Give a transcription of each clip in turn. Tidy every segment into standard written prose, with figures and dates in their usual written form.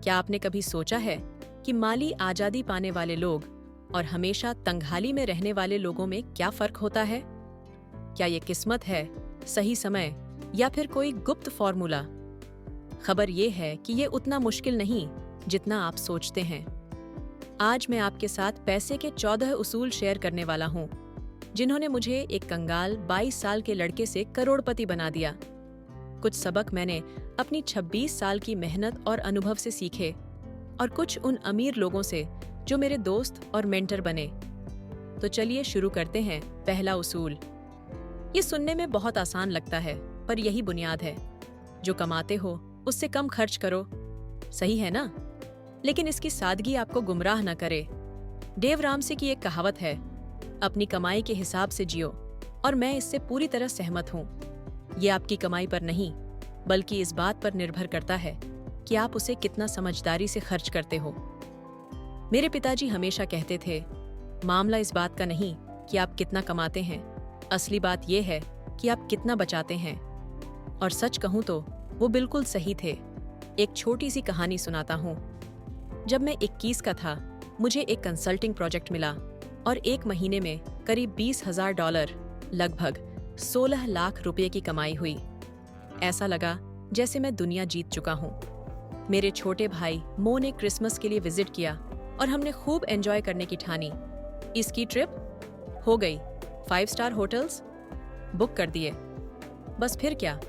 क्या आपने कभी सोचा है कि माली आजादी पाने वाले लोग और हमेशा तंगहाली में रहने वाले लोगों में क्या फर्क होता है? क्या ये किस्मत है, सही समय, या फिर कोई गुप्त फॉर्मूला? खबर ये है कि ये उतना मुश्किल नहीं जितना आप सोचते हैं। आज मैं आपके साथ पैसे के 14 उसूल शेयर करने वाला हूँ, जिन्होंने मुझे एक कंगाल 22 साल के लड़के से करोड़पति बना दिया। कुछ सबक मैंने अपनी 26 साल की मेहनत और अनुभव से सीखे, और कुछ उन अमीर लोगों से जो मेरे दोस्त और मेंटर बने। तो चलिए शुरू करते हैं। पहला उसूल। ये सुनने में बहुत आसान लगता है, पर यही बुनियाद है। जो कमाते हो उससे कम खर्च करो। सही है ना? लेकिन इसकी सादगी आपको गुमराह न करे। डेव रामसे की एक कहावत है, अपनी कमाई के हिसाब से जियो, और मैं इससे पूरी तरह सहमत हूँ। ये आपकी कमाई पर नहीं, बल्कि इस बात पर निर्भर करता है कि आप उसे कितना समझदारी से खर्च करते हो। मेरे पिताजी हमेशा कहते थे, मामला इस बात का नहीं कि आप कितना कमाते हैं, असली बात यह है कि आप कितना बचाते हैं। और सच कहूं तो वो बिल्कुल सही थे। एक छोटी सी कहानी सुनाता हूँ। जब मैं 21 का था, मुझे एक कंसल्टिंग प्रोजेक्ट मिला और एक महीने में करीब $20,000, लगभग 16 लाख रुपए की कमाई हुई। ऐसा लगा जैसे मैं दुनिया जीत चुका हूँ। मेरे छोटे भाई मो ने क्रिसमस के लिए विजिट किया और हमने खूब एंजॉय करने की ठानी। इसकी ट्रिप हो गई, 5 स्टार होटल्स बुक कर दिए। बस फिर क्या,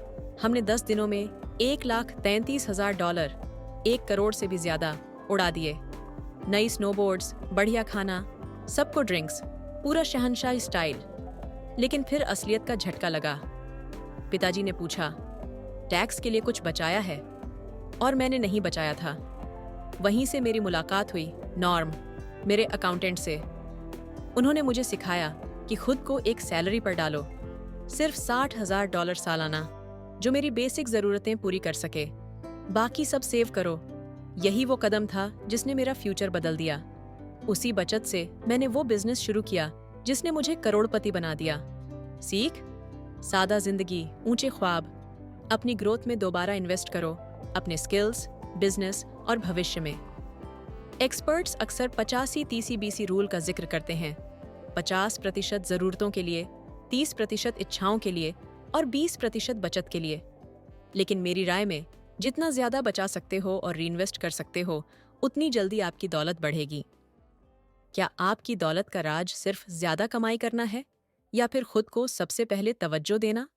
हमने 10 दिनों में $1,33,000, 1 करोड़ से भी ज्यादा उड़ा दिए। नई स्नोबोर्ड्स, बढ़िया खाना, सबको ड्रिंक्स, पूरा शहंशाही स्टाइल। लेकिन फिर असलियत का झटका लगा। पिताजी ने पूछा, टैक्स के लिए कुछ बचाया है? और मैंने नहीं बचाया था। वहीं से मेरी मुलाकात हुई नॉर्म, मेरे अकाउंटेंट से। उन्होंने मुझे सिखाया कि खुद को एक सैलरी पर डालो, सिर्फ $60,000 सालाना, जो मेरी बेसिक जरूरतें पूरी कर सके। बाकी सब सेव करो। यही वो कदम था जिसने मेरा फ्यूचर बदल दिया। उसी बचत से मैंने वो बिजनेस शुरू किया जिसने मुझे करोड़पति बना दिया। सीख, सादा जिंदगी, ऊंचे ख्वाब। अपनी ग्रोथ में दोबारा इन्वेस्ट करो, अपने स्किल्स, बिजनेस और भविष्य में। एक्सपर्ट्स अक्सर 85-30-20 रूल का जिक्र करते हैं। 50% जरूरतों के लिए, 30% इच्छाओं के लिए और 20% बचत के लिए। लेकिन मेरी राय में जितना ज्यादा बचा सकते हो और रीइन्वेस्ट कर सकते हो, उतनी जल्दी आपकी दौलत बढ़ेगी। क्या आपकी दौलत का राज सिर्फ ज्यादा कमाई करना है, या फिर खुद को सबसे पहले तवज्जो देना?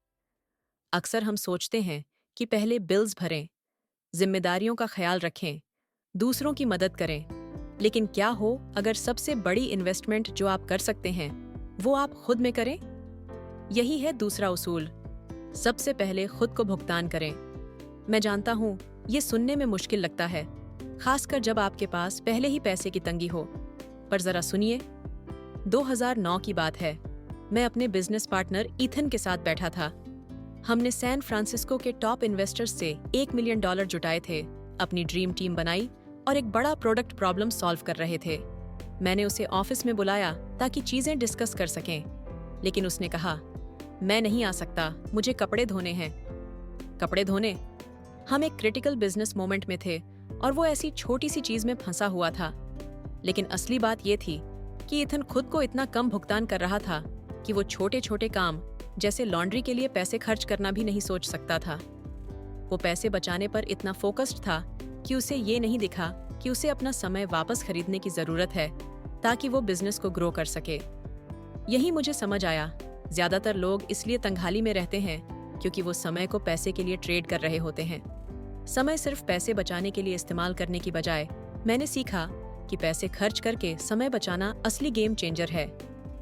अक्सर हम सोचते हैं कि पहले बिल्स भरें, जिम्मेदारियों का ख्याल रखें, दूसरों की मदद करें। लेकिन क्या हो अगर सबसे बड़ी इन्वेस्टमेंट जो आप कर सकते हैं वो आप खुद में करें? यही है दूसरा उसूल। सबसे पहले खुद को भुगतान करें। मैं जानता हूं ये सुनने में मुश्किल लगता है, खासकर जब आपके पास पहले ही पैसे की तंगी हो। पर जरा सुनिए, 2009 की बात है। मैं अपने बिजनेस पार्टनर ईथन के साथ बैठा था। हमने सैन फ्रांसिस्को के टॉप इन्वेस्टर्स से $1 मिलियन जुटाए थे, अपनी ड्रीम टीम बनाई और एक बड़ा प्रोडक्ट प्रॉब्लम सॉल्व कर रहे थे। मैंने उसे ऑफिस में बुलाया ताकि चीजें डिस्कस कर सकें, लेकिन उसने कहा, मैं नहीं आ सकता, मुझे कपड़े धोने हैं। कपड़े धोने? हम एक क्रिटिकल बिजनेस मोमेंट में थे और वो ऐसी छोटी सी चीज में फंसा हुआ था। लेकिन असली बात ये थी कि इथन खुद को इतना कम भुगतान कर रहा था कि वो छोटे छोटे काम जैसे लॉन्ड्री के लिए पैसे खर्च करना भी नहीं सोच सकता था। वो पैसे बचाने पर इतना फोकस्ड था कि उसे ये नहीं दिखा कि उसे अपना समय वापस खरीदने की जरूरत है ताकि वो बिजनेस को ग्रो कर सके। यही मुझे समझ आया, ज्यादातर लोग इसलिए तंगहाली में रहते हैं क्योंकि वो समय को पैसे के लिए ट्रेड कर रहे होते हैं। समय सिर्फ पैसे बचाने के लिए इस्तेमाल करने की बजाय मैंने सीखा कि पैसे खर्च करके समय बचाना असली गेम चेंजर है।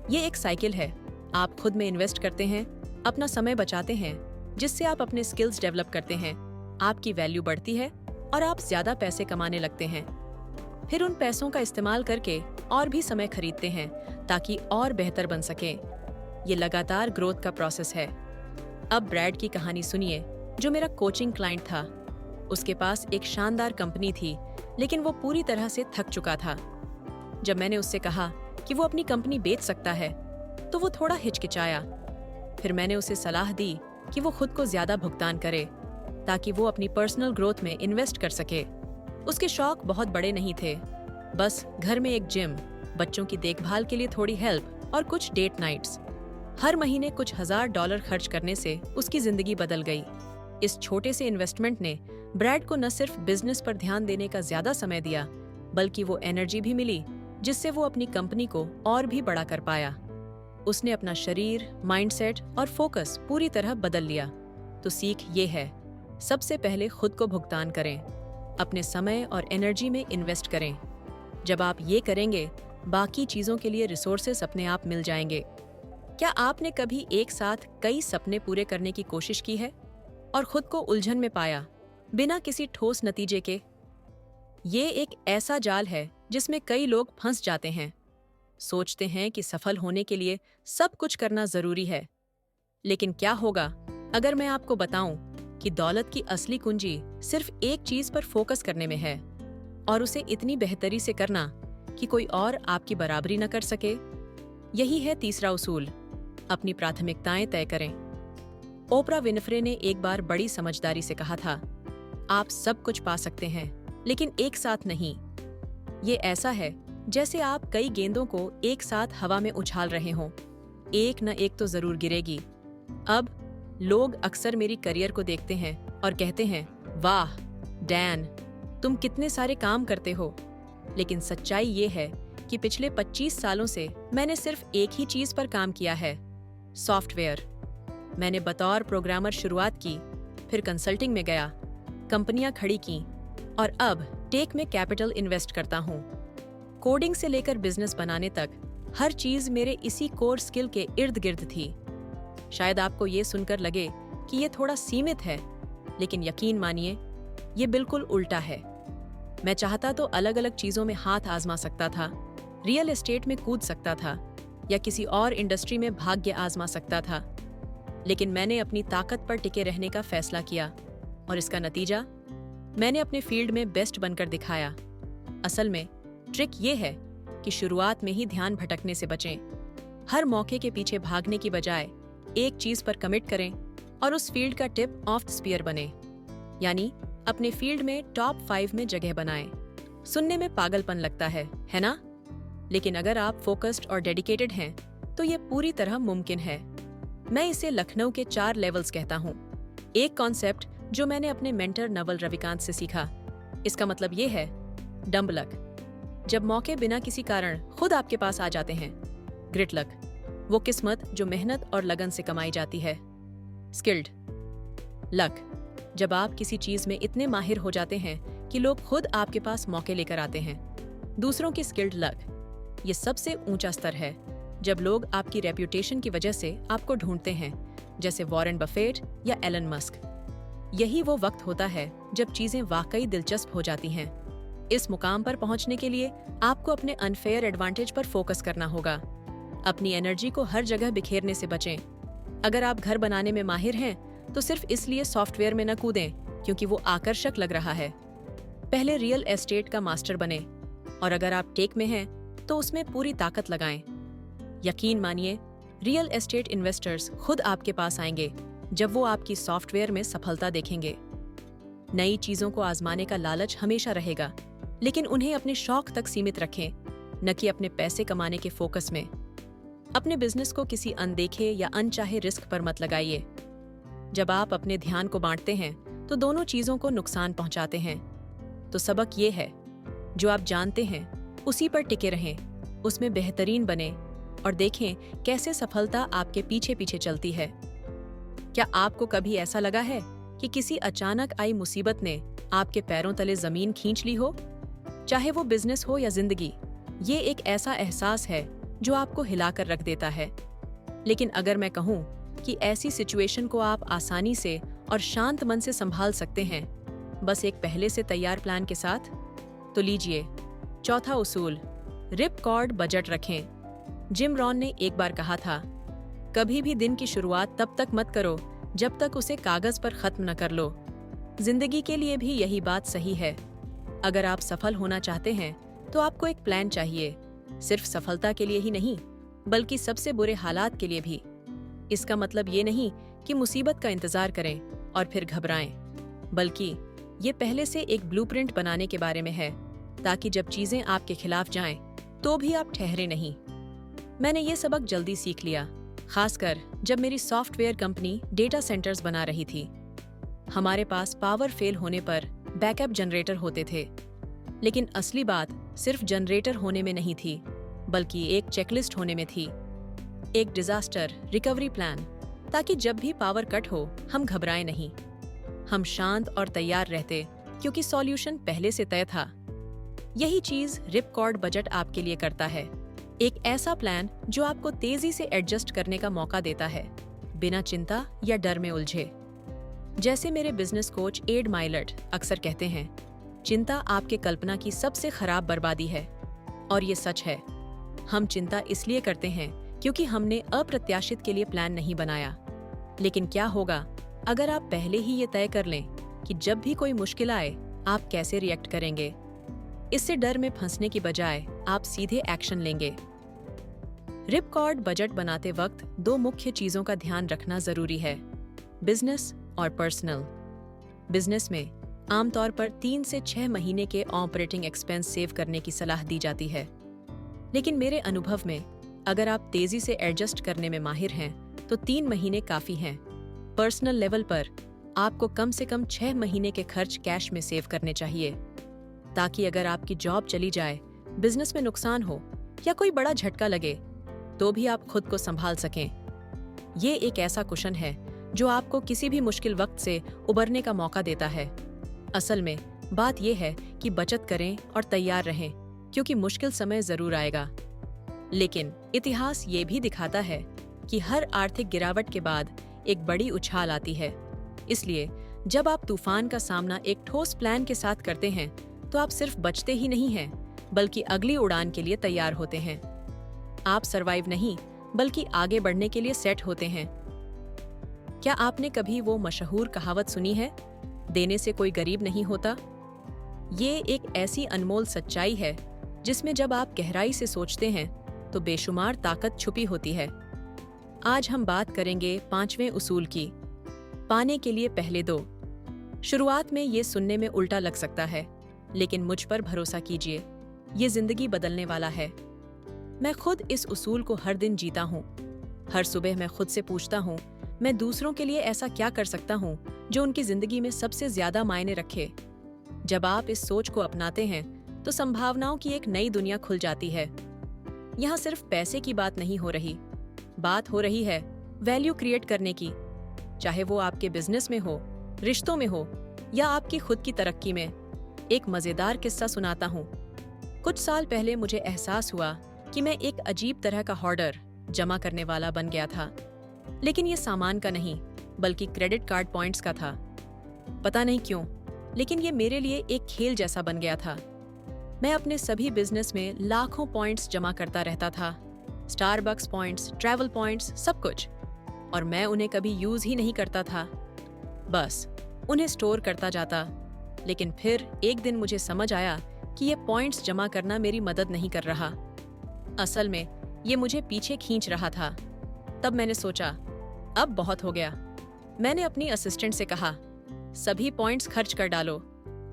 ये एक साइकिल है। आप खुद में इन्वेस्ट करते हैं, अपना समय बचाते हैं, जिससे आप अपने स्किल्स डेवलप करते हैं, आपकी वैल्यू बढ़ती है और आप ज्यादा पैसे कमाने लगते हैं। फिर उन पैसों का इस्तेमाल करके और भी समय खरीदते हैं ताकि और बेहतर बन सके। ये लगातार ग्रोथ का प्रोसेस है। अब ब्रैड की कहानी सुनिए, जो मेरा कोचिंग क्लाइंट था। उसके पास एक शानदार कंपनी थी, लेकिन वो पूरी तरह से थक चुका था। जब मैंने उससे कहा कि वो अपनी कंपनी बेच सकता है, तो वो थोड़ा हिचकिचाया। फिर मैंने उसे सलाह दी कि वो खुद को ज्यादा भुगतान करे ताकि वो अपनी पर्सनल ग्रोथ में इन्वेस्ट कर सके। उसके शौक बहुत बड़े नहीं थे, बस घर में एक जिम, बच्चों की देखभाल के लिए थोड़ी हेल्प और कुछ डेट नाइट्स। हर महीने कुछ $1000 खर्च करने से उसकी जिंदगी बदल गई। इस छोटे से इन्वेस्टमेंट ने ब्रैड को न सिर्फ बिजनेस पर ध्यान देने का ज्यादा समय दिया, बल्कि वो एनर्जी भी मिली जिससे वो अपनी कंपनी को और भी बड़ा कर पाया। उसने अपना शरीर, माइंडसेट और फोकस पूरी तरह बदल लिया। तो सीख ये है, सबसे पहले खुद को भुगतान करें, अपने समय और एनर्जी में इन्वेस्ट करें। जब आप ये करेंगे, बाकी चीजों के लिए रिसोर्सेस अपने आप मिल जाएंगे। क्या आपने कभी एक साथ कई सपने पूरे करने की कोशिश की है और खुद को उलझन में पाया, बिना किसी ठोस नतीजे के? ये एक ऐसा जाल है जिसमें कई लोग फंस जाते हैं। सोचते हैं कि सफल होने के लिए सब कुछ करना जरूरी है। लेकिन क्या होगा अगर मैं आपको बताऊं कि दौलत की असली कुंजी सिर्फ एक चीज पर फोकस करने में है, और उसे इतनी बेहतरी से करना कि कोई और आपकी बराबरी न कर सके? यही है तीसरा उसूल, अपनी प्राथमिकताएं तय करें। ओपरा विनफ्रे ने एक बार बड़ी समझदारी से कहा था, आप सब कुछ पा सकते हैं, लेकिन एक साथ नहीं। ये ऐसा है जैसे आप कई गेंदों को एक साथ हवा में उछाल रहे हों, एक न एक तो जरूर गिरेगी। अब लोग अक्सर मेरी करियर को देखते हैं और कहते हैं, वाह डैन, तुम कितने सारे काम करते हो। लेकिन सच्चाई ये है कि पिछले 25 सालों से मैंने सिर्फ एक ही चीज पर काम किया है, सॉफ्टवेयर। मैंने बतौर प्रोग्रामर शुरुआत की, फिर कंसल्टिंग में गया, कंपनियां खड़ी की, और अब टेक में कैपिटल इन्वेस्ट करता हूँ। कोडिंग से लेकर बिजनेस बनाने तक हर चीज मेरे इसी कोर स्किल के इर्द गिर्द थी। शायद आपको ये सुनकर लगे कि ये थोड़ा सीमित है, लेकिन यकीन मानिए, ये बिल्कुल उल्टा है। मैं चाहता तो अलग अलग चीजों में हाथ आजमा सकता था, रियल एस्टेट में कूद सकता था, या किसी और इंडस्ट्री में भाग्य आजमा सकता था। लेकिन मैंने अपनी ताकत पर टिके रहने का फैसला किया, और इसका नतीजा, मैंने अपने फील्ड में बेस्ट बनकर दिखाया। असल में ट्रिक ये है कि शुरुआत में ही ध्यान भटकने से बचें। हर मौके के पीछे भागने की बजाय एक चीज पर कमिट करें और उस फील्ड का टिप ऑफ द स्पीयर बने, यानी अपने फील्ड में टॉप 5 में जगह बनाएं। सुनने में पागलपन लगता है ना? लेकिन अगर आप फोकस्ड और डेडिकेटेड हैं, तो ये पूरी तरह मुमकिन है। मैं इसे लखनऊ के 4 लेवल्स कहता हूँ। एक कॉन्सेप्ट जो मैंने अपने मेंटर नवल रविकांत से सीखा। इसका मतलब ये है, डम्ब लक, जब मौके बिना किसी कारण खुद आपके पास आ जाते हैं। ग्रिट लक, वो किस्मत जो मेहनत और लगन से कमाई जाती है। स्किल्ड लक, जब आप किसी चीज में इतने माहिर हो जाते हैं कि लोग खुद आपके पास मौके लेकर आते हैं। दूसरों की स्किल्ड लक, ये सबसे ऊंचा स्तर है, जब लोग आपकी रेप्यूटेशन की वजह से आपको ढूंढते हैं, जैसे वॉरेन बफेट या एलन मस्क। यही वो वक्त होता है जब चीजें वाकई दिलचस्प हो जाती हैं। इस मुकाम पर पहुंचने के लिए आपको अपने अनफेयर एडवांटेज पर फोकस करना होगा। अपनी एनर्जी को हर जगह बिखेरने से बचें। अगर आप घर बनाने में माहिर हैं, तो सिर्फ इसलिए सॉफ्टवेयर में न कूदें क्योंकि वो आकर्षक लग रहा है। पहले रियल एस्टेट का मास्टर बने, और अगर आप टेक में हैं, तो उसमें पूरी ताकत लगाएं। यकीन मानिए, रियल एस्टेट इन्वेस्टर्स खुद आपके पास आएंगे जब वो आपकी सॉफ्टवेयर में सफलता देखेंगे। नई चीजों को आजमाने का लालच हमेशा रहेगा, लेकिन उन्हें अपने शौक तक सीमित रखें, न कि अपने पैसे कमाने के फोकस में। अपने बिजनेस को किसी अनदेखे या अनचाहे रिस्क पर मत लगाइए। जब आप अपने ध्यान को बांटते हैं, तो दोनों चीजों को नुकसान पहुंचाते हैं। तो सबक ये है, जो आप जानते हैं उसी पर टिके रहें, उसमें बेहतरीन बने, और देखें कैसे सफलता आपके पीछे पीछे चलती है। क्या आपको कभी ऐसा लगा है कि किसी अचानक आई मुसीबत ने आपके पैरों तले जमीन खींच ली हो? चाहे वो बिजनेस हो या जिंदगी, ये एक ऐसा एहसास है जो आपको हिलाकर रख देता है। लेकिन अगर मैं कहूँ कि ऐसी सिचुएशन को आप आसानी से और शांत मन से संभाल सकते हैं, बस एक पहले से तैयार प्लान के साथ, तो लीजिए चौथा उसूल, रिप कॉर्ड बजट रखें। जिम रॉन ने एक बार कहा था, कभी भी दिन की शुरुआत तब तक मत करो जब तक उसे कागज पर खत्म न कर लो। जिंदगी के लिए भी यही बात सही है। अगर आप सफल होना चाहते हैं, तो आपको एक प्लान चाहिए, सिर्फ सफलता के लिए ही नहीं, बल्कि सबसे बुरे हालात के लिए भी। इसका मतलब ये नहीं कि मुसीबत का इंतजार करें और फिर घबराएं, बल्कि ये पहले से एक ब्लूप्रिंट बनाने के बारे में है, ताकि जब चीजें आपके खिलाफ जाएं, तो भी आप ठहरे नहीं। मैंने ये सबक जल्दी सीख लिया, खासकर जब मेरी सॉफ्टवेयर कंपनी डेटा सेंटर्स बना रही थी। हमारे पास पावर फेल होने पर बैकअप जनरेटर होते थे, लेकिन असली बात सिर्फ जनरेटर होने में नहीं थी, बल्कि एक चेकलिस्ट होने में थी, एक डिजास्टर रिकवरी प्लान, ताकि जब भी पावर कट हो हम घबराएं नहीं। हम शांत और तैयार रहते, क्योंकि सॉल्यूशन पहले से तय था। यही चीज रिपकॉर्ड बजट आपके लिए करता है, एक ऐसा प्लान जो आपको तेजी से एडजस्ट करने का मौका देता है, बिना चिंता या डर में उलझे। जैसे मेरे बिजनेस कोच एड माइलर्ड अक्सर कहते हैं, चिंता आपके कल्पना की सबसे खराब बर्बादी है। और ये सच है। हम चिंता इसलिए करते हैं क्योंकि हमने अप्रत्याशित के लिए प्लान नहीं बनाया। लेकिन क्या होगा अगर आप पहले ही ये तय कर लें कि जब भी कोई मुश्किल आए आप कैसे रिएक्ट करेंगे? इससे डर में फंसने की बजाय आप सीधे एक्शन लेंगे। रिपकॉर्ड बजट बनाते वक्त 2 मुख्य चीजों का ध्यान रखना जरूरी है, बिजनेस और पर्सनल। बिजनेस में आमतौर पर 3 से 6 महीने के ऑपरेटिंग एक्सपेंस सेव करने की सलाह दी जाती है, लेकिन मेरे अनुभव में अगर आप तेजी से एडजस्ट करने में माहिर हैं तो 3 महीने काफी हैं। पर्सनल लेवल पर आपको कम से कम 6 महीने के खर्च कैश में सेव करने चाहिए, ताकि अगर आपकी जॉब चली जाए, बिजनेस में नुकसान हो या कोई बड़ा झटका लगे, तो भी आप खुद को संभाल सकें। ये एक ऐसा कुशन है जो आपको किसी भी मुश्किल वक्त से उबरने का मौका देता है। असल में बात यह है कि बचत करें और तैयार रहें, क्योंकि मुश्किल समय जरूर आएगा। लेकिन इतिहास ये भी दिखाता है कि हर आर्थिक गिरावट के बाद एक बड़ी उछाल आती है। इसलिए जब आप तूफान का सामना एक ठोस प्लान के साथ करते हैं, तो आप सिर्फ बचते ही नहीं हैं, बल्कि अगली उड़ान के लिए तैयार होते हैं। आप सरवाइव नहीं, बल्कि आगे बढ़ने के लिए सेट होते हैं। क्या आपने कभी वो मशहूर कहावत सुनी है, देने से कोई गरीब नहीं होता? ये एक ऐसी अनमोल सच्चाई है जिसमें जब आप गहराई से सोचते हैं तो बेशुमार ताकत छुपी होती है। आज हम बात करेंगे 5वें उसूल की, पाने के लिए पहले दो। शुरुआत में ये सुनने में उल्टा लग सकता है, लेकिन मुझ पर भरोसा कीजिए, ये जिंदगी बदलने वाला है। मैं खुद इस उसूल को हर दिन जीता हूँ। हर सुबह मैं खुद से पूछता हूँ, मैं दूसरों के लिए ऐसा क्या कर सकता हूँ जो उनकी जिंदगी में सबसे ज्यादा मायने रखे। जब आप इस सोच को अपनाते हैं तो संभावनाओं की एक नई दुनिया खुल जाती है। यहाँ सिर्फ पैसे की बात नहीं हो रही, बात हो रही है वैल्यू क्रिएट करने की, चाहे वो आपके बिजनेस में हो, रिश्तों में हो या आपकी खुद की तरक्की में। एक मजेदार किस्सा सुनाता हूँ। कुछ साल पहले मुझे एहसास हुआ कि मैं एक अजीब तरह का होर्डर, जमा करने वाला बन गया था। लेकिन ये सामान का नहीं, बल्कि क्रेडिट कार्ड पॉइंट्स का था। पता नहीं क्यों, लेकिन ये मेरे लिए एक खेल जैसा बन गया था। मैं अपने सभी बिजनेस में लाखों पॉइंट्स जमा करता रहता था, स्टारबक्स पॉइंट्स, ट्रैवल पॉइंट्स, सब कुछ। और मैं उन्हें कभी यूज ही नहीं करता था, बस उन्हें स्टोर करता जाता। लेकिन फिर एक दिन मुझे समझ आया कि ये पॉइंट्स जमा करना मेरी मदद नहीं कर रहा। असल में ये मुझे पीछे खींच रहा था। तब मैंने सोचा, अब बहुत हो गया। मैंने अपनी असिस्टेंट से कहा, सभी पॉइंट्स खर्च कर डालो।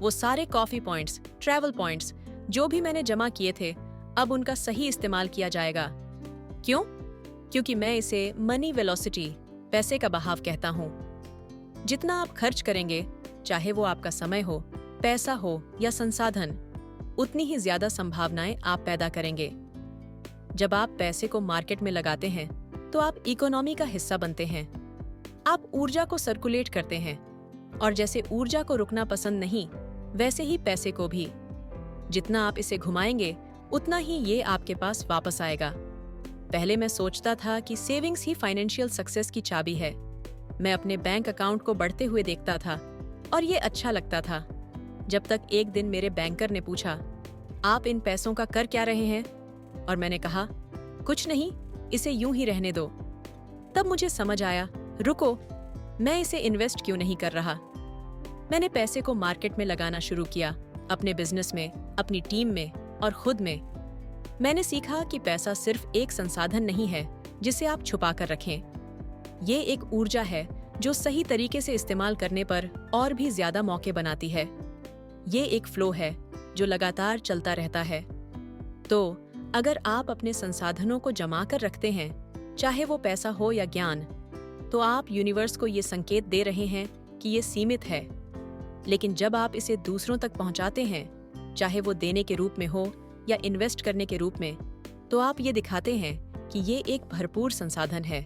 वो सारे कॉफी पॉइंट्स, ट्रैवल पॉइंट्स जो भी मैंने जमा किए थे, अब उनका सही इस्तेमाल किया जाएगा। क्यों? क्योंकि मैं इसे मनी वेलोसिटी, पैसे का बहाव कहता हूँ। जितना आप खर्च करेंगे, चाहे वो आपका समय हो, पैसा हो या संसाधन, उतनी ही ज्यादा संभावनाएं आप पैदा करेंगे। जब आप पैसे को मार्केट में लगाते हैं तो आप इकोनॉमी का हिस्सा बनते हैं। आप ऊर्जा को सर्कुलेट करते हैं, और जैसे ऊर्जा को रुकना पसंद नहीं, वैसे ही पैसे को भी। जितना आप इसे घुमाएंगे, उतना ही ये आपके पास वापस आएगा। पहले मैं सोचता था कि सेविंग्स ही फाइनेंशियल सक्सेस की चाबी है। मैं अपने बैंक अकाउंट को बढ़ते हुए देखता था और ये अच्छा लगता था, जब तक एक दिन मेरे बैंकर ने पूछा, आप इन पैसों का कर क्या रहे हैं? और मैंने कहा, कुछ नहीं, इसे यूं ही रहने दो। तब मुझे समझ आया, रुको, मैं इसे इन्वेस्ट क्यों नहीं कर रहा? मैंने पैसे को मार्केट में लगाना शुरू किया, अपने बिजनेस में, अपनी टीम में और खुद में। मैंने सीखा कि पैसा सिर्फ एक संसाधन नहीं है जिसे आप छुपा कर रखें। ये एक ऊर्जा है जो सही तरीके से इस्तेमाल करने पर और भी ज्यादा मौके बनाती है। ये एक फ्लो है जो लगातार चलता रहता है। तो अगर आप अपने संसाधनों को जमा कर रखते हैं, चाहे वो पैसा हो या ज्ञान, तो आप यूनिवर्स को ये संकेत दे रहे हैं कि ये सीमित है। लेकिन जब आप इसे दूसरों तक पहुंचाते हैं, चाहे वो देने के रूप में हो या इन्वेस्ट करने के रूप में, तो आप ये दिखाते हैं कि ये एक भरपूर संसाधन है।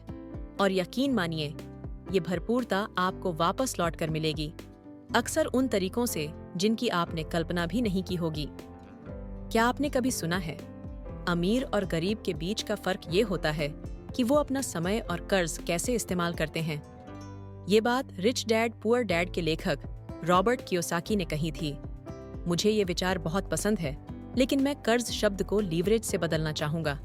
और यकीन मानिए, ये भरपूरता आपको वापस लौट कर मिलेगी, अक्सर उन तरीकों से जिनकी आपने कल्पना भी नहीं की होगी। क्या आपने कभी सुना है, अमीर और गरीब के बीच का फर्क ये होता है कि वो अपना समय और कर्ज कैसे इस्तेमाल करते हैं। ये बात रिच डैड पुअर डैड के लेखक रॉबर्ट कियोसाकी ने कही थी। मुझे ये विचार बहुत पसंद है, लेकिन मैं कर्ज शब्द को लीवरेज से बदलना चाहूंगा।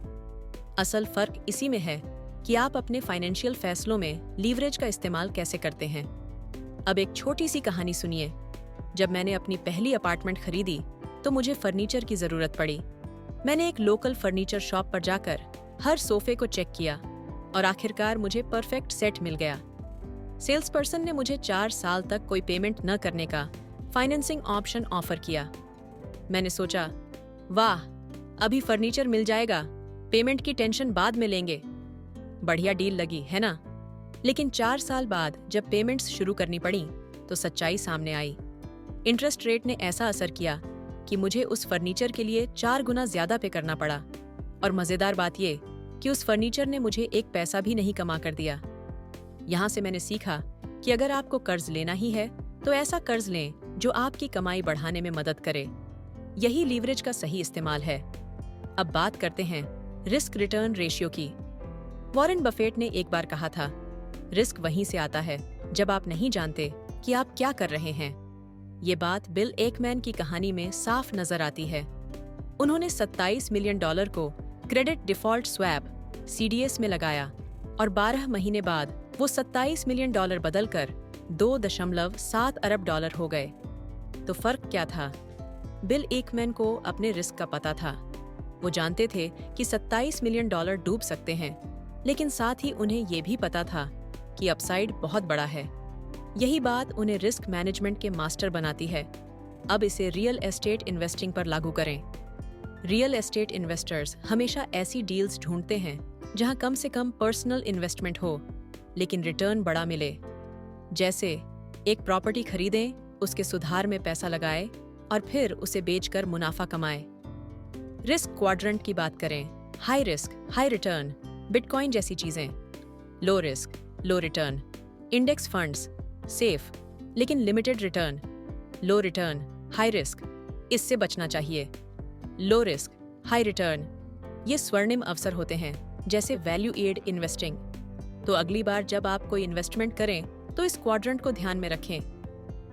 असल फर्क इसी में है कि आप अपने फाइनेंशियल फैसलों में लीवरेज का इस्तेमाल कैसे करते हैं। अब एक छोटी सी कहानी सुनिए। जब मैंने अपनी पहली अपार्टमेंट खरीदी तो मुझे फर्नीचर की जरूरत पड़ी। मैंने एक लोकल फर्नीचर शॉप पर जाकर हर सोफे को चेक किया और आखिरकार मुझे परफेक्ट सेट मिल गया। सेल्स पर्सन ने मुझे 4 साल तक कोई पेमेंट न करने का फाइनेंसिंग ऑप्शन ऑफर किया। मैंने सोचा, वाह, अभी फर्नीचर मिल जाएगा, पेमेंट की टेंशन बाद में लेंगे। बढ़िया डील लगी, है ना? लेकिन 4 साल बाद जब पेमेंट्स शुरू करनी पड़ी तो सच्चाई सामने आई। इंटरेस्ट रेट ने ऐसा असर किया कि मुझे उस फर्नीचर के लिए 4 गुना ज्यादा पे करना पड़ा। और मजेदार बात ये कि उस फर्नीचर ने मुझे एक पैसा भी नहीं कमा कर दिया। यहाँ से मैंने सीखा कि अगर आपको कर्ज लेना ही है तो ऐसा कर्ज लें जो आपकी कमाई बढ़ाने में मदद करे। यही लीवरेज का सही इस्तेमाल है। अब बात करते हैं रिस्क रिटर्न रेशियो की। वॉरेन बफेट ने एक बार कहा था, रिस्क वहीं से आता है जब आप नहीं जानते कि आप क्या कर रहे हैं। ये बात बिल एकमैन की कहानी में साफ नजर आती है। उन्होंने $27 मिलियन को क्रेडिट डिफॉल्ट स्वैप CDS में लगाया और 12 महीने बाद वो $27 मिलियन बदलकर $2.7 अरब हो गए। तो फर्क क्या था? बिल एकमैन को अपने रिस्क का पता था। वो जानते थे कि $27 मिलियन डूब सकते हैं, लेकिन साथ ही उन्हें ये भी पता था कि अपसाइड बहुत बड़ा है। यही बात उन्हें रिस्क मैनेजमेंट के मास्टर बनाती है। अब इसे रियल एस्टेट इन्वेस्टिंग पर लागू करें। रियल एस्टेट इन्वेस्टर्स हमेशा ऐसी डील्स ढूंढते हैं जहां कम से कम पर्सनल इन्वेस्टमेंट हो, लेकिन रिटर्न बड़ा मिले। जैसे एक प्रॉपर्टी खरीदें, उसके सुधार में पैसा लगाएं और फिर उसे बेचकर मुनाफा कमाएं। रिस्क क्वाड्रेंट की बात करें, high risk high return, bitcoin जैसी चीजें। लो रिस्क लो रिटर्न, इंडेक्स फंड्स, सेफ लेकिन लिमिटेड रिटर्न। लो रिटर्न हाई रिस्क, इससे बचना चाहिए। लो रिस्क हाई रिटर्न, ये स्वर्णिम अवसर होते हैं, जैसे वैल्यू एड इन्वेस्टिंग। तो अगली बार जब आप कोई इन्वेस्टमेंट करें तो इस क्वाड्रेंट को ध्यान में रखें।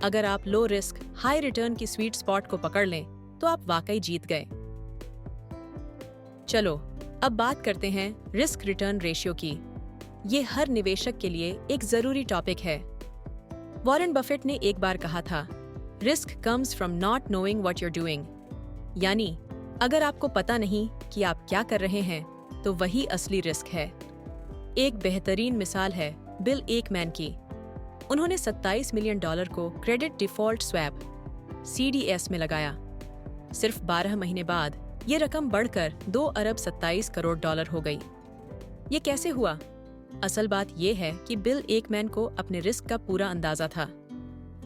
अगर आप लो रिस्क हाई रिटर्न की स्वीट स्पॉट को पकड़ लें तो आप वाकई जीत गए। चलो अब बात करते हैं रिस्क रिटर्न रेशियो की। ये हर निवेशक के लिए एक जरूरी टॉपिक है। वॉरेन बफेट ने एक बार कहा था, risk comes from not knowing what you're doing. यानी अगर आपको पता नहीं कि आप क्या कर रहे हैं तो वही असली रिस्क है। एक बेहतरीन मिसाल है बिल एकमैन की। उन्होंने $27 मिलियन को क्रेडिट डिफॉल्ट स्वैप CDS में लगाया। सिर्फ 12 महीने बाद ये रकम बढ़कर $2.27 अरब हो गई। ये कैसे हुआ? असल बात ये है कि बिल एकमैन को अपने रिस्क का पूरा अंदाजा था।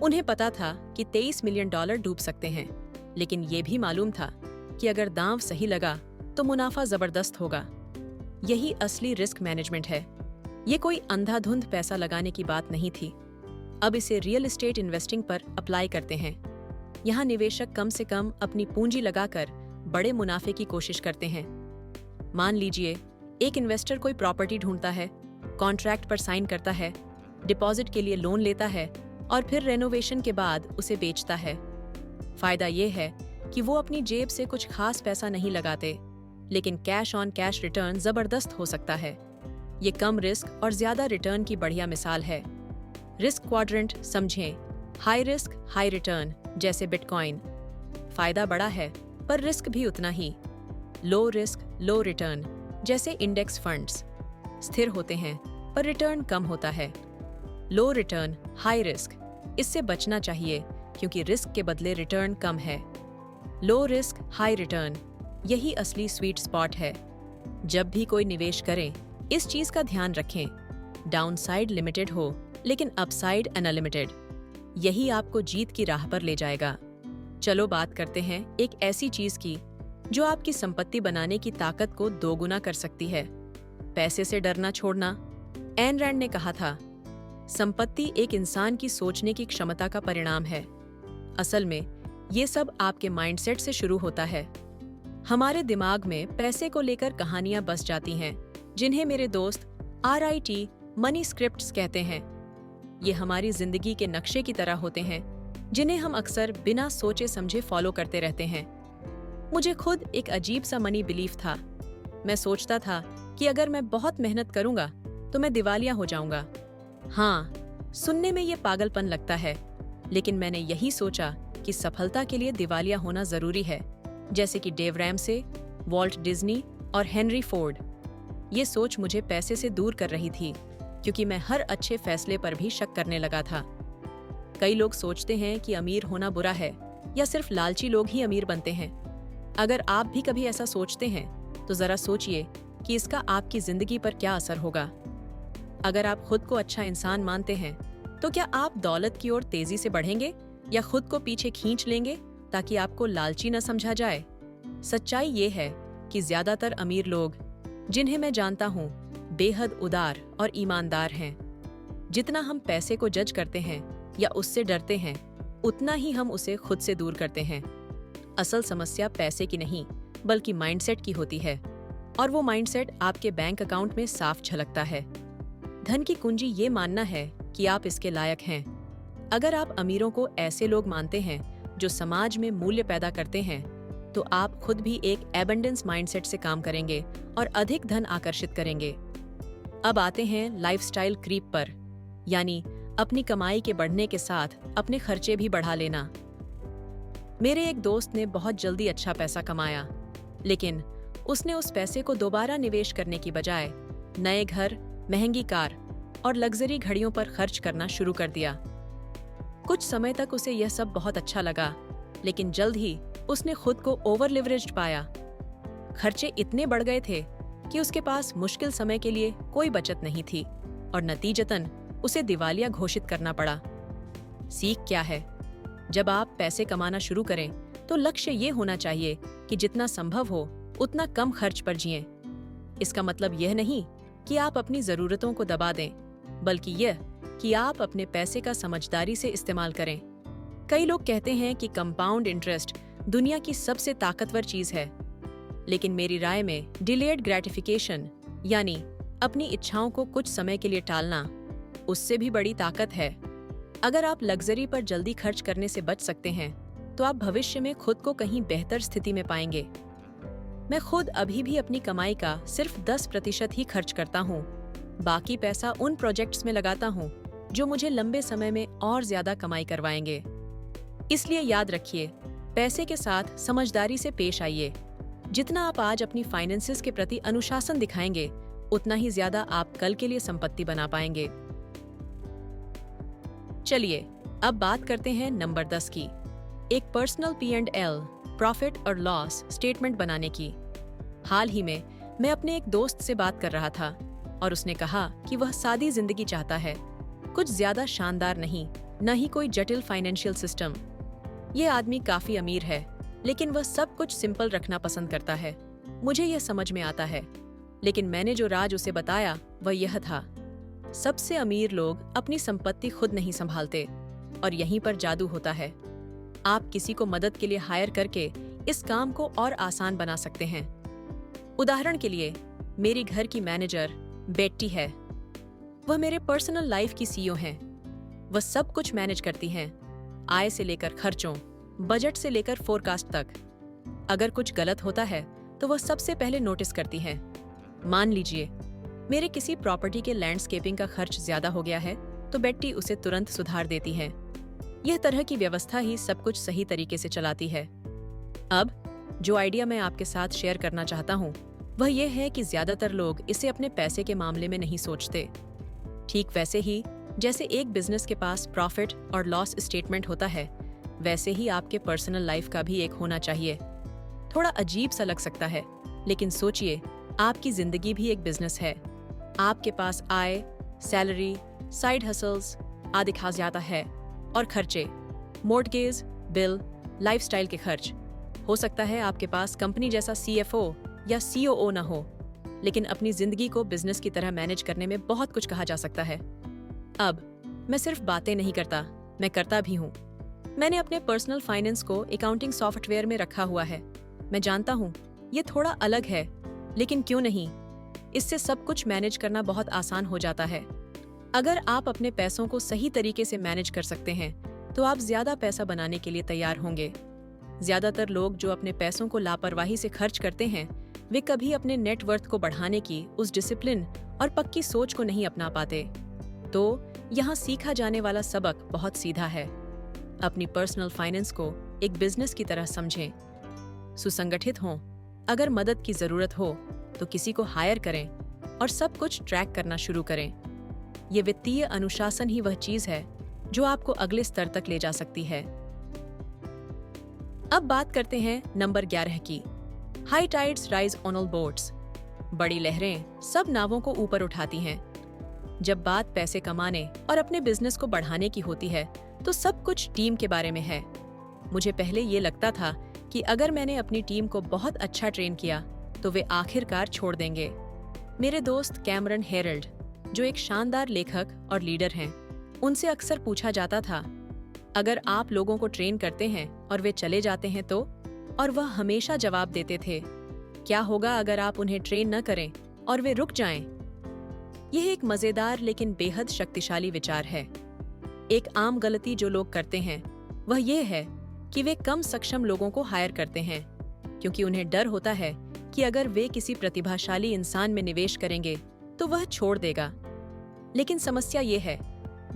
उन्हें पता था कि $23 मिलियन डूब सकते हैं, लेकिन ये भी मालूम था कि अगर दांव सही लगा तो मुनाफा जबरदस्त होगा। यही असली रिस्क मैनेजमेंट है। ये कोई अंधाधुंध पैसा लगाने की बात नहीं थी। अब इसे रियल एस्टेट इन्वेस्टिंग पर अप्लाई करते हैं। यहाँ निवेशक कम से कम अपनी पूंजी लगाकर बड़े मुनाफे की कोशिश करते हैं। मान लीजिए एक इन्वेस्टर कोई प्रॉपर्टी ढूंढता है, कॉन्ट्रैक्ट पर साइन करता है, डिपॉजिट के लिए लोन लेता है और फिर रेनोवेशन के बाद उसे बेचता है। फायदा ये है कि वो अपनी जेब से कुछ खास पैसा नहीं लगाते, लेकिन कैश ऑन कैश रिटर्न जबरदस्त हो सकता है। ये कम रिस्क और ज्यादा रिटर्न की बढ़िया मिसाल है। रिस्क क्वाड्रेंट समझें, हाई रिस्क हाई रिटर्न जैसे बिटकॉइन। फायदा बड़ा है पर रिस्क भी उतना ही। लो रिस्क लो रिटर्न जैसे इंडेक्स फंड्स। स्थिर होते हैं पर रिटर्न कम होता है। लो रिटर्न, हाई रिस्क, इससे बचना चाहिए क्योंकि रिस्क के बदले रिटर्न कम है। लो रिस्क, हाई रिटर्न, यही असली स्वीट स्पॉट है। जब भी कोई निवेश करें, इस चीज का ध्यान रखें, डाउनसाइड लिमिटेड हो लेकिन अपसाइड अनलिमिटेड। यही आपको जीत की राह पर ले जाएगा। चलो बात करते हैं एक ऐसी चीज की जो आपकी संपत्ति बनाने की ताकत को दोगुना कर सकती है। पैसे से डरना छोड़ना। एन रैंड ने कहा था, संपत्ति एक इंसान की सोचने की क्षमता का परिणाम है। असल में ये सब आपके माइंडसेट से शुरू होता है। हमारे दिमाग में पैसे को लेकर कहानियां बस जाती हैं, जिन्हें मेरे दोस्त RIT मनी स्क्रिप्ट्स कहते हैं। ये हमारी जिंदगी के नक्शे की तरह होते हैं, जिन्हें हम अक्सर बिना सोचे समझे फॉलो करते रहते हैं। मुझे खुद एक अजीब सा मनी बिलीफ था। मैं सोचता था कि अगर मैं बहुत मेहनत करूंगा तो मैं दिवालिया हो जाऊंगा। हाँ, सुनने में ये पागलपन लगता है, लेकिन मैंने यही सोचा कि सफलता के लिए दिवालिया होना जरूरी है, जैसे कि डेव रैमसे, वॉल्ट डिज्नी और हेनरी फोर्ड। ये सोच मुझे पैसे से दूर कर रही थी, क्योंकि मैं हर अच्छे फैसले पर भी शक करने लगा था। कई लोग सोचते हैं कि अमीर होना बुरा है या सिर्फ लालची लोग ही अमीर बनते हैं। अगर आप भी कभी ऐसा सोचते हैं तो जरा सोचिए कि इसका आपकी जिंदगी पर क्या असर होगा। अगर आप खुद को अच्छा इंसान मानते हैं तो क्या आप दौलत की ओर तेजी से बढ़ेंगे या खुद को पीछे खींच लेंगे ताकि आपको लालची न समझा जाए? सच्चाई ये है कि ज्यादातर अमीर लोग, जिन्हें मैं जानता हूँ, बेहद उदार और ईमानदार हैं। जितना हम पैसे को जज करते हैं या उससे डरते हैं, उतना ही हम उसे खुद से दूर करते हैं। असल समस्या पैसे की नहीं, बल्कि माइंडसेट की होती है, और वो माइंडसेट आपके बैंक अकाउंट में साफ झलकता है। धन की कुंजी ये मानना है कि आप इसके लायक हैं। अगर आप अमीरों को ऐसे लोग मानते हैं जो समाज में मूल्य पैदा करते हैं, तो आप खुद भी एक एबंडेंस माइंडसेट से काम करेंगे और अधिक धन आकर्षित करेंगे। अब आते हैं लाइफस्टाइल क्रीप पर, यानी अपनी कमाई के बढ़ने के साथ अपने खर्चे भी बढ़ा लेना। मेरे एक दोस्त ने बहुत जल्दी अच्छा पैसा कमाया, लेकिन उसने उस पैसे को दोबारा निवेश करने की बजाय नए घर, महंगी कार और लग्जरी घड़ियों पर खर्च करना शुरू कर दिया। कुछ समय तक उसे यह सब बहुत अच्छा लगा, लेकिन जल्द ही उसने खुद को ओवर लिवरेज्ड पाया। खर्चे इतने बढ़ गए थे कि उसके पास मुश्किल समय के लिए कोई बचत नहीं थी और नतीजतन उसे दिवालिया घोषित करना पड़ा। सीख क्या है? जब आप पैसे कमाना शुरू करें तो लक्ष्य ये होना चाहिए कि जितना संभव हो उतना कम खर्च पर जिएं। इसका मतलब यह नहीं कि आप अपनी जरूरतों को दबा दें, बल्कि यह कि आप अपने पैसे का समझदारी से इस्तेमाल करें। कई लोग कहते हैं कि कंपाउंड इंटरेस्ट दुनिया की सबसे ताकतवर चीज है, लेकिन मेरी राय में डिलेड ग्रेटिफिकेशन, यानी अपनी इच्छाओं को कुछ समय के लिए टालना, उससे भी बड़ी ताकत है। अगर आप लग्जरी पर जल्दी खर्च करने से बच सकते हैं, तो आप भविष्य में खुद को कहीं बेहतर स्थिति में पाएंगे। मैं खुद अभी भी अपनी कमाई का सिर्फ 10% ही खर्च करता हूँ। बाकी पैसा उन प्रोजेक्ट्स में लगाता हूँ जो मुझे लंबे समय में और ज्यादा कमाई करवाएंगे। इसलिए याद रखिए, पैसे के साथ समझदारी से पेश आइए। जितना आप आज अपनी फाइनेंसेस के प्रति अनुशासन दिखाएंगे, उतना ही ज्यादा आप कल के लिए संपत्ति बना पाएंगे। चलिए अब बात करते हैं नंबर 10 की, एक पर्सनल P&L, प्रॉफिट और लॉस स्टेटमेंट बनाने की। हाल ही में मैं अपने एक दोस्त से बात कर रहा था और उसने कहा कि वह सादी जिंदगी चाहता है, कुछ ज्यादा शानदार नहीं, न ही कोई जटिल फाइनेंशियल सिस्टम। ये आदमी काफी अमीर है, लेकिन वह सब कुछ सिंपल रखना पसंद करता है। मुझे यह समझ में आता है, लेकिन मैंने जो राज उसे बताया वह यह था, सबसे अमीर लोग अपनी संपत्ति खुद नहीं संभालते, और यहीं पर जादू होता है। आप किसी को मदद के लिए हायर करके इस काम को और आसान बना सकते हैं। उदाहरण के लिए, मेरी घर की मैनेजर बेट्टी है। वह मेरे पर्सनल लाइफ की CEO हैं। वह सब कुछ मैनेज करती हैं, आय से लेकर खर्चों, बजट से लेकर फोरकास्ट तक। अगर कुछ गलत होता है तो वह सबसे पहले नोटिस करती हैं। मान लीजिए मेरे किसी प्रॉपर्टी के लैंडस्केपिंग का खर्च ज्यादा हो गया है, तो बेट्टी उसे तुरंत सुधार देती हैं। यह तरह की व्यवस्था ही सब कुछ सही तरीके से चलाती है। अब जो आइडिया मैं आपके साथ शेयर करना चाहता हूँ वह यह है कि ज्यादातर लोग इसे अपने पैसे के मामले में नहीं सोचते। ठीक वैसे ही जैसे एक बिजनेस के पास प्रॉफिट और लॉस स्टेटमेंट होता है, वैसे ही आपके पर्सनल लाइफ का भी एक होना चाहिए। थोड़ा अजीब सा लग सकता है, लेकिन सोचिए, आपकी जिंदगी भी एक बिजनेस है। आपके पास आय, सैलरी, साइड हसल्स आदि खा जाता है और खर्चे, मॉर्टगेज, बिल, लाइफस्टाइल के खर्च। हो सकता है आपके पास कंपनी जैसा CFO या COO ना हो, लेकिन अपनी जिंदगी को बिजनेस की तरह मैनेज करने में बहुत कुछ कहा जा सकता है। अब मैं सिर्फ बातें नहीं करता, मैं करता भी हूँ। मैंने अपने पर्सनल फाइनेंस को अकाउंटिंग सॉफ्टवेयर में रखा हुआ है। मैं जानता हूँ ये थोड़ा अलग है, लेकिन क्यों नहीं, इससे सब कुछ मैनेज करना बहुत आसान हो जाता है। अगर आप अपने पैसों को सही तरीके से मैनेज कर सकते हैं, तो आप ज्यादा पैसा बनाने के लिए तैयार होंगे। ज्यादातर लोग जो अपने पैसों को लापरवाही से खर्च करते हैं, वे कभी अपने नेटवर्थ को बढ़ाने की उस डिसिप्लिन और पक्की सोच को नहीं अपना पाते। तो यहाँ सीखा जाने वाला सबक बहुत सीधा है। अपनी पर्सनल फाइनेंस को एक बिजनेस की तरह समझें। सुसंगठित हों, अगर मदद की जरूरत हो तो किसी को हायर करें और सब कुछ ट्रैक करना शुरू करें। ये वित्तीय अनुशासन ही वह चीज है जो आपको अगले स्तर तक ले जा सकती है। अब बात करते हैं नंबर 11 की। High tides rise on all boats. बड़ी लहरें सब नावों को ऊपर उठाती हैं। जब बात पैसे कमाने और अपने बिजनेस को बढ़ाने की होती है, तो सब कुछ टीम के बारे में है। मुझे पहले ये लगता था कि अगर मैंने अपनी टीम को बहुत अच्छा ट्रेन किया, तो वे आखिरकार छोड़ देंगे। मेरे दोस्त कैमरन हेरल्ड, जो एक शानदार लेखक और लीडर हैं, उनसे अक्सर पूछा जाता था, अगर आप लोगों को ट्रेन करते हैं और वे चले जाते हैं तो? और वह हमेशा जवाब देते थे, क्या होगा अगर आप उन्हें ट्रेन न करें और वे रुक जाएं? यह एक मजेदार लेकिन बेहद शक्तिशाली विचार है। एक आम गलती जो लोग करते हैं वह यह है कि वे कम सक्षम लोगों को हायर करते हैं, क्योंकि उन्हें डर होता है कि अगर वे किसी प्रतिभाशाली इंसान में निवेश करेंगे तो वह छोड़ देगा। लेकिन समस्या ये है,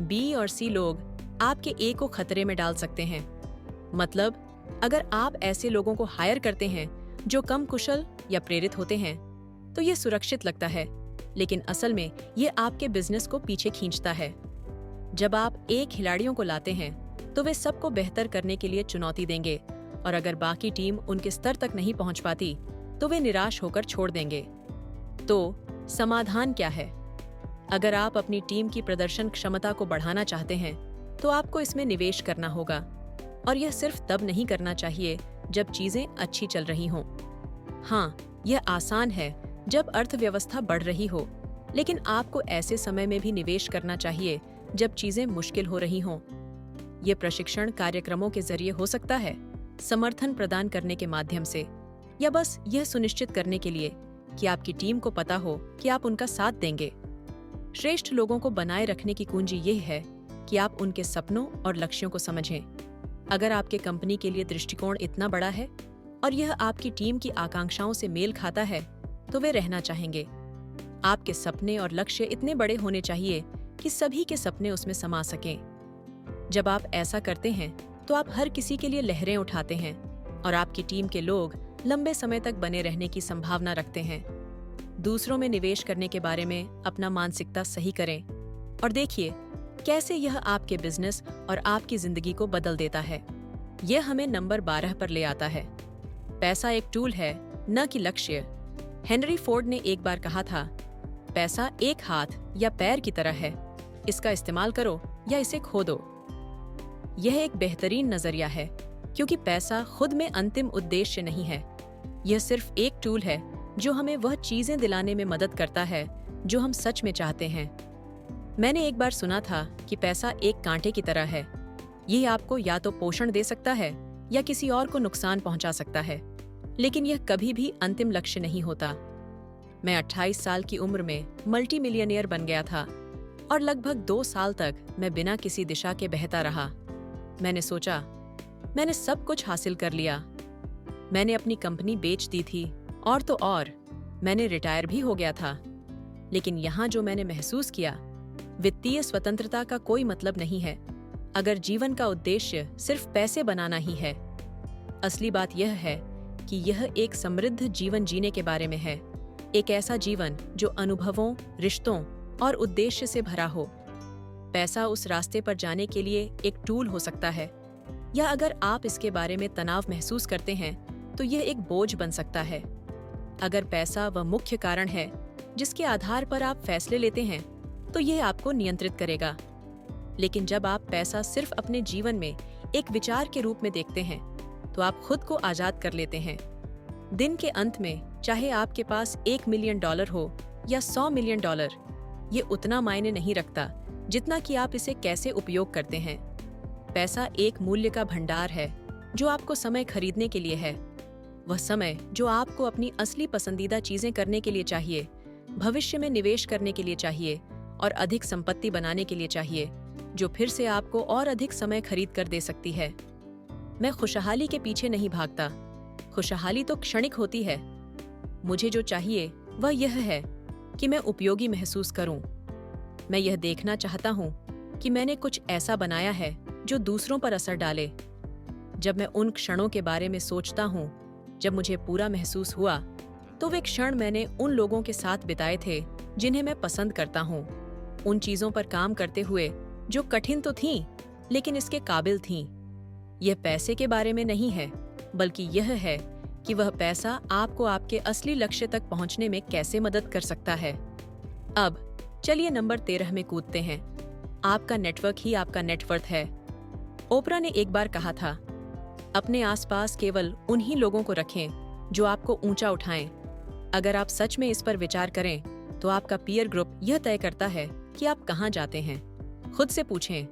B और C लोग आपके A को खतरे में डाल सकते हैं। मतलब, अगर आप ऐसे लोगों को हायर करते हैं जो कम कुशल या प्रेरित होते हैं, तो ये सुरक्षित लगता है, लेकिन असल में ये आपके बिजनेस को पीछे खींचता है। जब आप A खिलाड़ियों को लाते हैं, तो वे सबको बेहतर करने के लिए चुनौती देंगे, और अगर बाकी टीम उनके स्तर तक नहीं पहुंच पाती, तो वे निराश होकर छोड़ देंगे। तो समाधान क्या है? अगर आप अपनी टीम की प्रदर्शन क्षमता को बढ़ाना चाहते हैं, तो आपको इसमें निवेश करना होगा, और यह सिर्फ तब नहीं करना चाहिए जब चीजें अच्छी चल रही हों। हाँ, यह आसान है जब अर्थव्यवस्था बढ़ रही हो, लेकिन आपको ऐसे समय में भी निवेश करना चाहिए जब चीजें मुश्किल हो रही हों। ये प्रशिक्षण कार्यक्रमों के जरिए हो सकता है, समर्थन प्रदान करने के माध्यम से, या बस यह सुनिश्चित करने के लिए कि आपकी टीम को पता हो कि आप उनका साथ देंगे। श्रेष्ठ लोगों को बनाए रखने की कुंजी यह है कि आप उनके सपनों और लक्ष्यों को समझें। अगर आपके कंपनी के लिए दृष्टिकोण इतना बड़ा है और यह आपकी टीम की आकांक्षाओं से मेल खाता है, तो वे रहना चाहेंगे। आपके सपने और लक्ष्य इतने बड़े होने चाहिए कि सभी के सपने उसमें समा सकें। जब आप ऐसा करते हैं, तो आप हर किसी के लिए लहरें उठाते हैं, और आपकी टीम के लोग लंबे समय तक बने रहने की संभावना रखते हैं। दूसरों में निवेश करने के बारे में अपना मानसिकता सही करें, और देखिए कैसे यह आपके बिजनेस और आपकी जिंदगी को बदल देता है। यह हमें नंबर 12 पर ले आता है। पैसा एक टूल है, न कि लक्ष्य। हेनरी फोर्ड ने एक बार कहा था, पैसा एक हाथ या पैर की तरह है, इसका इस्तेमाल करो या इसे खो दो। यह एक बेहतरीन नजरिया है, क्योंकि पैसा खुद में अंतिम उद्देश्य नहीं है। यह सिर्फ एक टूल है जो हमें वह चीजें दिलाने में मदद करता है जो हम सच में चाहते हैं। मैंने एक बार सुना था कि पैसा एक कांटे की तरह है। यह आपको या तो पोषण दे सकता है या किसी और को नुकसान पहुंचा सकता है, लेकिन यह कभी भी अंतिम लक्ष्य नहीं होता। मैं 28 साल की उम्र में मल्टी मिलियनियर बन गया था, और लगभग 2 साल तक मैं बिना किसी दिशा के बहता रहा। मैंने सोचा, मैंने सब कुछ हासिल कर लिया। मैंने अपनी कंपनी बेच दी थी, और तो और मैंने रिटायर भी हो गया था। लेकिन यहाँ जो मैंने महसूस किया, वित्तीय स्वतंत्रता का कोई मतलब नहीं है अगर जीवन का उद्देश्य सिर्फ पैसे बनाना ही है। असली बात यह है कि यह एक समृद्ध जीवन जीने के बारे में है, एक ऐसा जीवन जो अनुभवों, रिश्तों और उद्देश्य से भरा हो। पैसा उस रास्ते पर जाने के लिए एक टूल हो सकता है, या अगर आप इसके बारे में तनाव महसूस करते हैं तो यह एक बोझ बन सकता है। अगर पैसा वह मुख्य कारण है जिसके आधार पर आप फैसले लेते हैं तो यह आपको नियंत्रित करेगा। लेकिन जब आप पैसा सिर्फ अपने जीवन में एक विचार के रूप में देखते हैं तो आप खुद को आजाद कर लेते हैं। दिन के अंत में चाहे आपके पास $1 मिलियन हो या $100 मिलियन, ये उतना मायने नहीं रखता जितना कि आप इसे कैसे उपयोग करते हैं। पैसा एक मूल्य का भंडार है जो आपको समय खरीदने के लिए है। वह समय जो आपको अपनी असली पसंदीदा चीजें करने के लिए चाहिए, भविष्य में निवेश करने के लिए चाहिए और अधिक संपत्ति बनाने के लिए चाहिए, जो फिर से आपको और अधिक समय खरीद कर दे सकती है। मैं खुशहाली के पीछे नहीं भागता। खुशहाली तो क्षणिक होती है। मुझे जो चाहिए वह यह है कि मैं उपयोगी महसूस करूं। मैं यह देखना चाहता हूं कि मैंने कुछ ऐसा बनाया है जो दूसरों पर असर डाले। जब मैं उन क्षणों के बारे में सोचता हूं जब मुझे पूरा महसूस हुआ, तो वे क्षण मैंने उन लोगों के साथ बिताए थे जिन्हें मैं पसंद करता हूं, उन चीजों पर काम करते हुए जो कठिन तो थीं लेकिन इसके काबिल थीं। यह पैसे के बारे में नहीं है, बल्कि यह है कि वह पैसा आपको आपके असली लक्ष्य तक पहुंचने में कैसे मदद कर सकता है। अब चलिए नंबर 13 में कूदते हैं। आपका नेटवर्क ही आपका नेटवर्थ है। ओपरा ने एक बार कहा था, अपने आसपास केवल उन्हीं लोगों को रखें जो आपको ऊंचा उठाएं। अगर आप सच में इस पर विचार करें तो आपका पीयर ग्रुप यह तय करता है कि आप कहां जाते हैं। खुद से पूछें,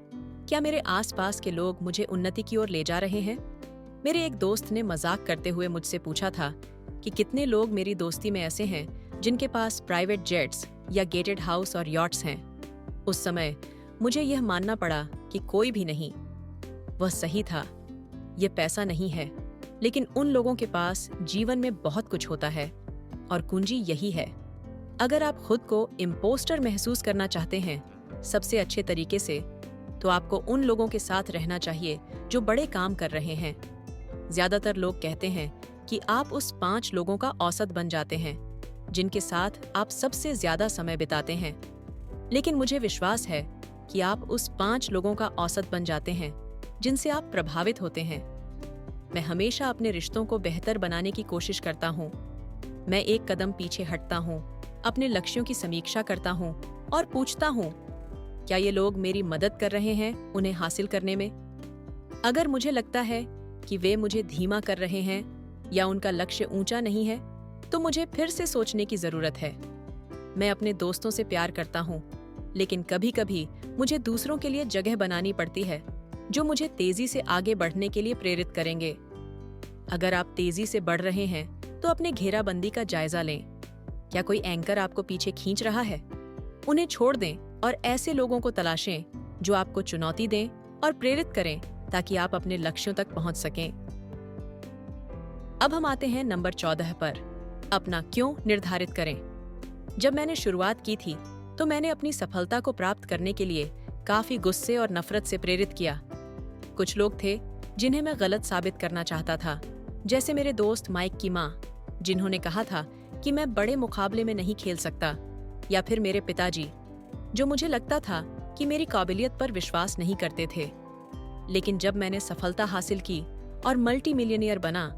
क्या मेरे आसपास के लोग मुझे उन्नति की ओर ले जा रहे हैं? मेरे एक दोस्त ने मजाक करते हुए मुझसे पूछा था कि कितने लोग मेरी दोस्ती में ऐसे हैं जिनके पास प्राइवेट जेट्स या गेटेड हाउस और यॉट्स हैं। उस समय मुझे यह मानना पड़ा कि कोई भी नहीं। वह सही था। यह पैसा नहीं है, लेकिन उन लोगों के पास जीवन में बहुत कुछ होता है और कुंजी यही है। अगर आप खुद को इम्पोस्टर महसूस करना चाहते हैं सबसे अच्छे तरीके से, तो आपको उन लोगों के साथ रहना चाहिए जो बड़े काम कर रहे हैं। ज्यादातर लोग कहते हैं कि आप उस 5 लोगों का औसत बन जाते हैं जिनके साथ आप सबसे ज्यादा समय बिताते हैं, लेकिन मुझे विश्वास है कि आप उस 5 लोगों का औसत बन जाते हैं जिनसे आप प्रभावित होते हैं। मैं हमेशा अपने रिश्तों को बेहतर बनाने की कोशिश करता हूँ। मैं एक कदम पीछे हटता हूँ, अपने लक्ष्यों की समीक्षा करता हूँ और पूछता हूँ, क्या ये लोग मेरी मदद कर रहे हैं उन्हें हासिल करने में? अगर मुझे लगता है कि वे मुझे धीमा कर रहे हैं या उनका लक्ष्य ऊंचा नहीं है, तो मुझे फिर से सोचने की जरूरत है। मैं अपने दोस्तों से प्यार करता हूँ, लेकिन कभी-कभी मुझे दूसरों के लिए जगह बनानी पड़ती है जो मुझे तेजी से आगे बढ़ने के लिए प्रेरित करेंगे। अगर आप तेजी से बढ़ रहे हैं तो अपने घेराबंदी का जायजा लें। क्या कोई एंकर आपको पीछे खींच रहा है? उन्हें छोड़ दें और ऐसे लोगों को तलाशें जो आपको चुनौती दें और प्रेरित करें ताकि आप अपने लक्ष्यों तक पहुंच सकें। अब हम आते हैं नंबर 14 पर। अपना क्यों निर्धारित करें। जब मैंने शुरुआत की थी तो मैंने अपनी सफलता को प्राप्त करने के लिए काफी गुस्से और नफरत से प्रेरित किया। कुछ लोग थे जिन्हें मैं गलत साबित करना चाहता था, जैसे मेरे दोस्त माइक की माँ, जिन्होंने कहा था कि मैं बड़े मुकाबले में नहीं खेल सकता, या फिर मेरे पिताजी, जो मुझे लगता था कि मेरी काबिलियत पर विश्वास नहीं करते थे। लेकिन जब मैंने सफलता हासिल की और मल्टी मिलियनियर बना,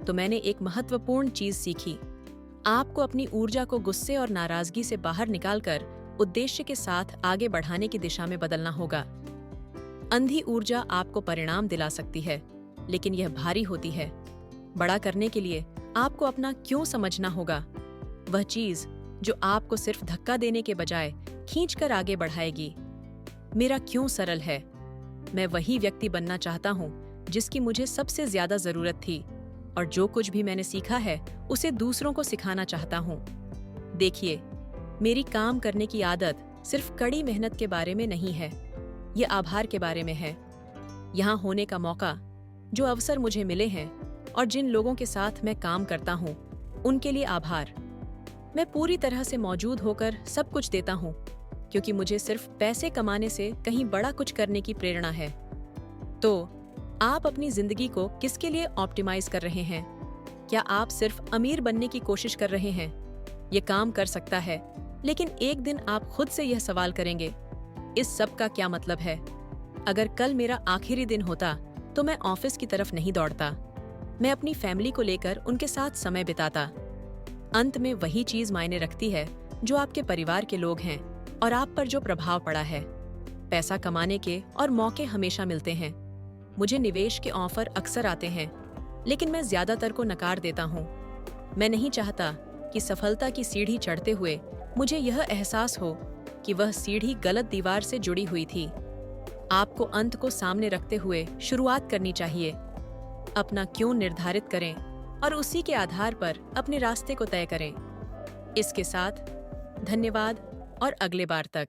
तो मैंने एक महत्वपूर्ण चीज सीखी। आपको अपनी ऊर्जा को गुस्से और नाराजगी से बाहर निकालकर उद्देश्य के साथ आगे बढ़ाने की दिशा में बदलना होगा। अंधी ऊर्जा आपको परिणाम दिला सकती है, लेकिन यह भारी होती है। बड़ा करने के लिए आपको अपना क्यों समझना होगा, वह चीज जो आपको सिर्फ धक्का देने के बजाय खींचकर आगे बढ़ाएगी। मेरा क्यों सरल है। मैं वही व्यक्ति बनना चाहता हूँ जिसकी मुझे सबसे ज्यादा जरूरत थी, और जो कुछ भी मैंने सीखा है उसे दूसरों को सिखाना चाहता हूँ। देखिए, मेरी काम करने की आदत सिर्फ कड़ी मेहनत के बारे में नहीं है, ये आभार के बारे में है। यहाँ होने का मौका, जो अवसर मुझे मिले हैं और जिन लोगों के साथ मैं काम करता हूँ, उनके लिए आभार। मैं पूरी तरह से मौजूद होकर सब कुछ देता हूँ, क्योंकि मुझे सिर्फ पैसे कमाने से कहीं बड़ा कुछ करने की प्रेरणा है। तो आप अपनी जिंदगी को किसके लिए ऑप्टिमाइज कर रहे हैं? क्या आप सिर्फ अमीर बनने की कोशिश कर रहे हैं? ये काम कर सकता है, लेकिन एक दिन आप खुद से यह सवाल करेंगे, इस सब का क्या मतलब है? अगर कल मेरा आखिरी दिन होता तो मैं ऑफिस की तरफ नहीं दौड़ता। मैं अपनी फैमिली को लेकर उनके साथ समय बिताता। अंत में वही चीज मायने रखती है जो आपके परिवार के लोग हैं और आप पर जो प्रभाव पड़ा है। पैसा कमाने के और मौके हमेशा मिलते हैं। मुझे निवेश के ऑफर अक्सर आते हैं, लेकिन मैं ज्यादातर को नकार देता हूँ। मैं नहीं चाहता कि सफलता की सीढ़ी चढ़ते हुए मुझे यह एहसास हो कि वह सीढ़ी गलत दीवार से जुड़ी हुई थी। आपको अंत को सामने रखते हुए शुरुआत करनी चाहिए। अपना क्यों निर्धारित करें और उसी के आधार पर अपने रास्ते को तय करें। इसके साथ धन्यवाद और अगले बार तक।